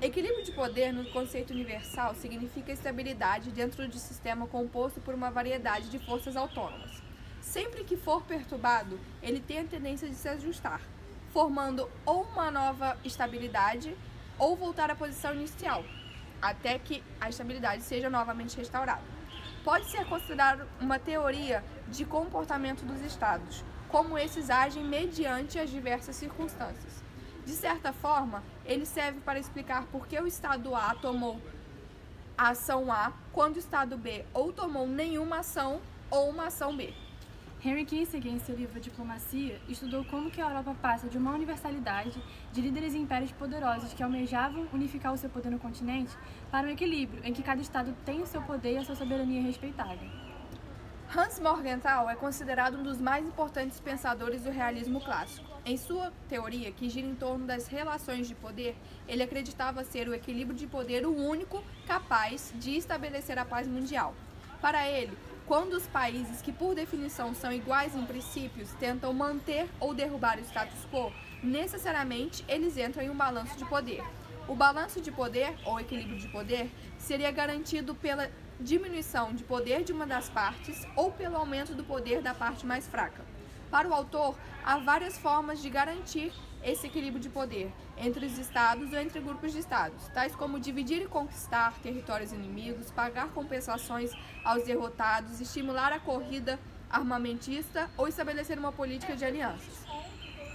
Equilíbrio de poder, no conceito universal, significa estabilidade dentro de um sistema composto por uma variedade de forças autônomas. Sempre que for perturbado, ele tem a tendência de se ajustar, formando ou uma nova estabilidade ou voltar à posição inicial, até que a estabilidade seja novamente restaurada. Pode ser considerado uma teoria de comportamento dos estados, como esses agem mediante as diversas circunstâncias. De certa forma, ele serve para explicar por que o estado A tomou a ação A, quando o estado B ou tomou nenhuma ação ou uma ação B. Henry Kissinger, em seu livro Diplomacia, estudou como que a Europa passa de uma universalidade de líderes e impérios poderosos que almejavam unificar o seu poder no continente para um equilíbrio em que cada estado tem o seu poder e a sua soberania respeitada. Hans Morgenthau é considerado um dos mais importantes pensadores do realismo clássico. Em sua teoria, que gira em torno das relações de poder, ele acreditava ser o equilíbrio de poder o único capaz de estabelecer a paz mundial. Para ele, quando os países que por definição são iguais em princípios tentam manter ou derrubar o status quo, necessariamente eles entram em um balanço de poder. O balanço de poder, ou equilíbrio de poder, seria garantido pela diminuição de poder de uma das partes ou pelo aumento do poder da parte mais fraca. Para o autor, há várias formas de garantir esse equilíbrio de poder entre os estados ou entre grupos de estados, tais como dividir e conquistar territórios inimigos, pagar compensações aos derrotados, estimular a corrida armamentista ou estabelecer uma política de alianças.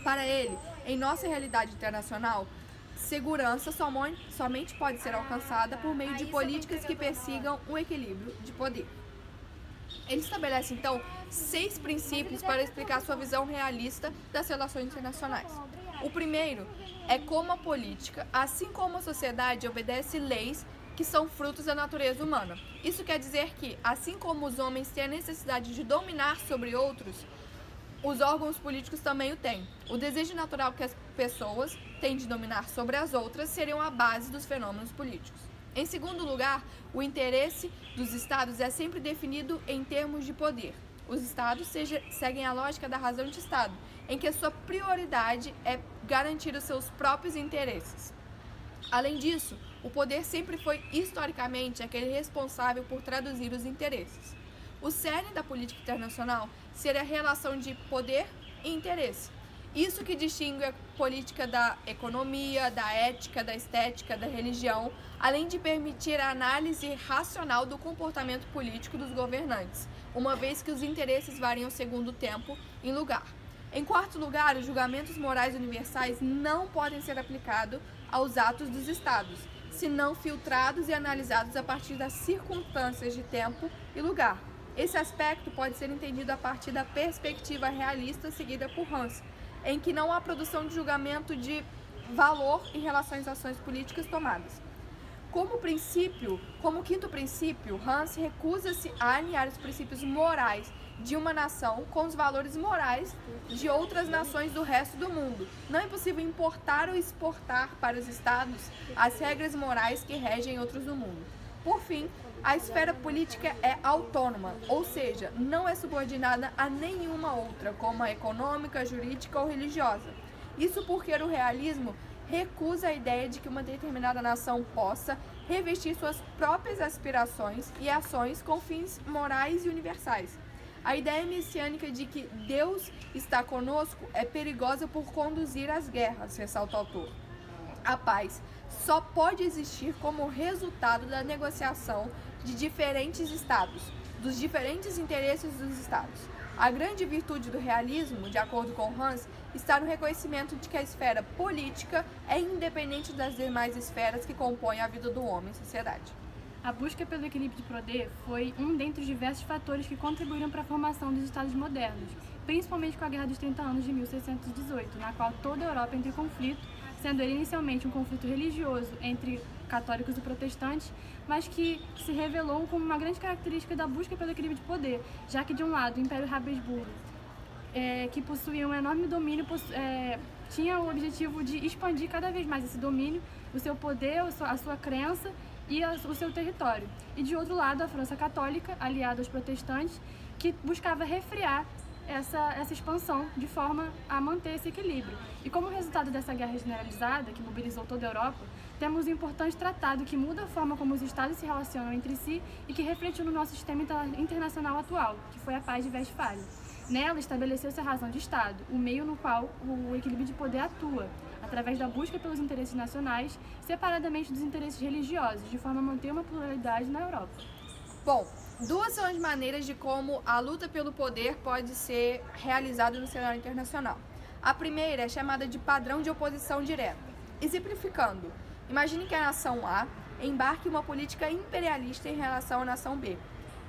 Para ele, em nossa realidade internacional, segurança somente pode ser alcançada por meio de políticas que persigam um equilíbrio de poder. Ele estabelece, então, 6 princípios para explicar sua visão realista das relações internacionais. O primeiro é como a política, assim como a sociedade, obedece leis que são frutos da natureza humana. Isso quer dizer que, assim como os homens têm a necessidade de dominar sobre outros, os órgãos políticos também o têm. O desejo natural que as pessoas têm de dominar sobre as outras seriam a base dos fenômenos políticos. Em segundo lugar, o interesse dos estados é sempre definido em termos de poder. Os estados seguem a lógica da razão de estado, em que a sua prioridade é garantir os seus próprios interesses. Além disso, o poder sempre foi, historicamente, aquele responsável por traduzir os interesses. O cerne da política internacional seria a relação de poder e interesse. Isso que distingue a política da economia, da ética, da estética, da religião, além de permitir a análise racional do comportamento político dos governantes, uma vez que os interesses variam segundo o tempo e lugar. Em quarto lugar, os julgamentos morais universais não podem ser aplicados aos atos dos estados, senão filtrados e analisados a partir das circunstâncias de tempo e lugar. Esse aspecto pode ser entendido a partir da perspectiva realista seguida por Hans, em que não há produção de julgamento de valor em relação às ações políticas tomadas. Como quinto princípio, Hans recusa-se a alinhar os princípios morais de uma nação com os valores morais de outras nações do resto do mundo. Não é possível importar ou exportar para os estados as regras morais que regem outros do mundo. Por fim, a esfera política é autônoma, ou seja, não é subordinada a nenhuma outra, como a econômica, jurídica ou religiosa. Isso porque o realismo recusa a ideia de que uma determinada nação possa revestir suas próprias aspirações e ações com fins morais e universais. A ideia messiânica de que Deus está conosco é perigosa por conduzir às guerras, ressalta o autor. A paz só pode existir como resultado da negociação de diferentes estados, dos diferentes interesses dos estados. A grande virtude do realismo, de acordo com Hans, está no reconhecimento de que a esfera política é independente das demais esferas que compõem a vida do homem e sociedade. A busca pelo equilíbrio de poder foi um dentre os diversos fatores que contribuíram para a formação dos estados modernos, principalmente com a Guerra dos 30 Anos de 1618, na qual toda a Europa entrou em conflito, sendo ele inicialmente um conflito religioso entre católicos e protestantes, mas que se revelou como uma grande característica da busca pelo equilíbrio de poder, já que de um lado o Império Habsburgo, que possuía um enorme domínio, tinha o objetivo de expandir cada vez mais esse domínio, o seu poder, a sua crença e o seu território. E de outro lado, a França Católica, aliada aos protestantes, que buscava refrear essa expansão de forma a manter esse equilíbrio. E como resultado dessa guerra generalizada, que mobilizou toda a Europa, temos um importante tratado que muda a forma como os Estados se relacionam entre si e que refletiu no nosso sistema internacional atual, que foi a Paz de Westfália. Nela, estabeleceu-se a razão de Estado, o meio no qual o equilíbrio de poder atua, através da busca pelos interesses nacionais, separadamente dos interesses religiosos, de forma a manter uma pluralidade na Europa. Bom, duas são as maneiras de como a luta pelo poder pode ser realizada no cenário internacional. A primeira é chamada de padrão de oposição direta. Exemplificando, imagine que a nação A embarque uma política imperialista em relação à nação B.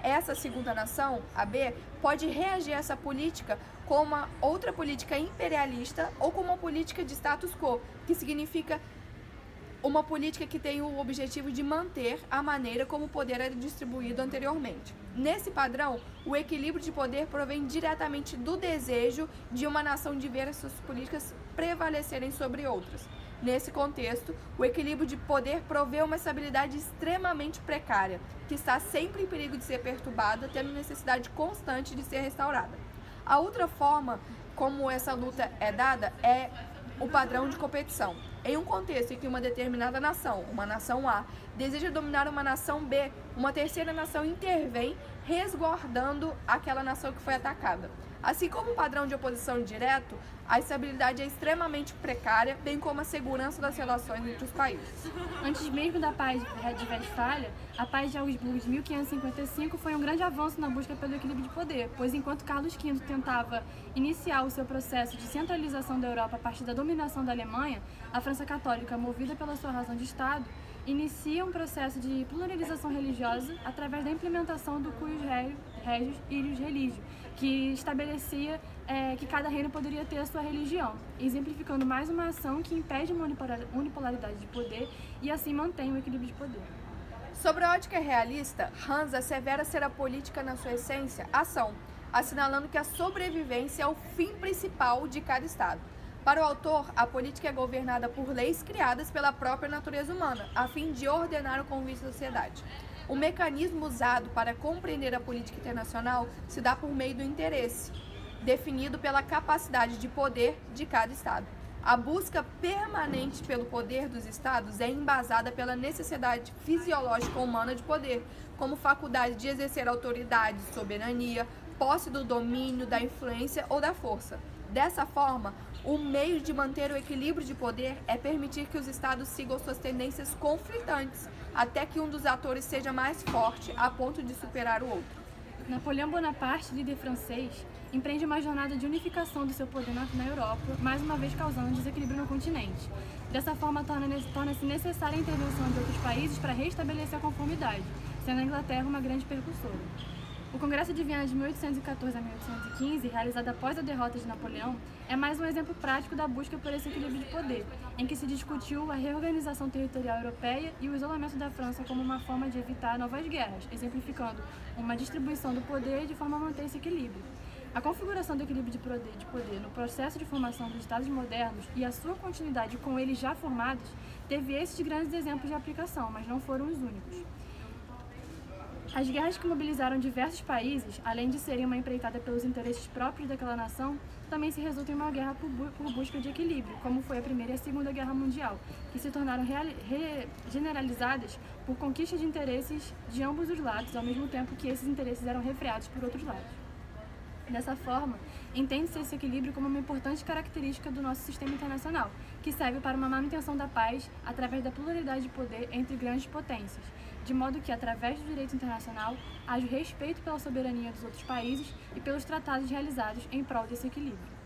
Essa segunda nação, a B, pode reagir a essa política com uma outra política imperialista ou com uma política de status quo, que significa uma política que tem o objetivo de manter a maneira como o poder era distribuído anteriormente. Nesse padrão, o equilíbrio de poder provém diretamente do desejo de uma nação de ver as suas políticas prevalecerem sobre outras. Nesse contexto, o equilíbrio de poder provê uma estabilidade extremamente precária, que está sempre em perigo de ser perturbada, tendo necessidade constante de ser restaurada. A outra forma como essa luta é dada é o padrão de competição. Em um contexto em que uma determinada nação, uma nação A, deseja dominar uma nação B, uma terceira nação intervém, resguardando aquela nação que foi atacada. Assim como o padrão de oposição direto, a estabilidade é extremamente precária, bem como a segurança das relações entre os países. Antes mesmo da Paz de Westfália, a Paz de Augsburgo de 1555 foi um grande avanço na busca pelo equilíbrio de poder, pois enquanto Carlos V tentava iniciar o seu processo de centralização da Europa a partir da dominação da Alemanha, a França Católica, movida pela sua razão de Estado, inicia um processo de pluralização religiosa através da implementação do cuius regius ius religio, que estabelecia que cada reino poderia ter a sua religião, exemplificando mais uma ação que impede uma unipolaridade de poder e assim mantém o equilíbrio de poder. Sobre a ótica realista, Hans assevera ser a política na sua essência ação, assinalando que a sobrevivência é o fim principal de cada Estado. Para o autor, a política é governada por leis criadas pela própria natureza humana, a fim de ordenar o convívio da sociedade. O mecanismo usado para compreender a política internacional se dá por meio do interesse, definido pela capacidade de poder de cada Estado. A busca permanente pelo poder dos Estados é embasada pela necessidade fisiológica humana de poder, como faculdade de exercer autoridade, soberania, posse do domínio, da influência ou da força. Dessa forma, o meio de manter o equilíbrio de poder é permitir que os Estados sigam suas tendências conflitantes, até que um dos atores seja mais forte a ponto de superar o outro. Napoleão Bonaparte, líder francês, empreende uma jornada de unificação do seu poder na Europa, mais uma vez causando desequilíbrio no continente. Dessa forma, torna-se necessária a intervenção de outros países para restabelecer a conformidade, sendo a Inglaterra uma grande percussora. O Congresso de Viena de 1814 a 1815, realizado após a derrota de Napoleão, é mais um exemplo prático da busca por esse equilíbrio de poder, em que se discutiu a reorganização territorial europeia e o isolamento da França como uma forma de evitar novas guerras, exemplificando uma distribuição do poder de forma a manter esse equilíbrio. A configuração do equilíbrio de poder no processo de formação dos Estados modernos e a sua continuidade com eles já formados teve esses grandes exemplos de aplicação, mas não foram os únicos. As guerras que mobilizaram diversos países, além de serem uma empreitada pelos interesses próprios daquela nação, também se resultam em uma guerra por busca de equilíbrio, como foi a Primeira e a Segunda Guerra Mundial, que se tornaram generalizadas por conquista de interesses de ambos os lados, ao mesmo tempo que esses interesses eram refreados por outros lados. Dessa forma, entende-se esse equilíbrio como uma importante característica do nosso sistema internacional, que serve para uma manutenção da paz através da pluralidade de poder entre grandes potências, de modo que, através do direito internacional, haja o respeito pela soberania dos outros países e pelos tratados realizados em prol desse equilíbrio.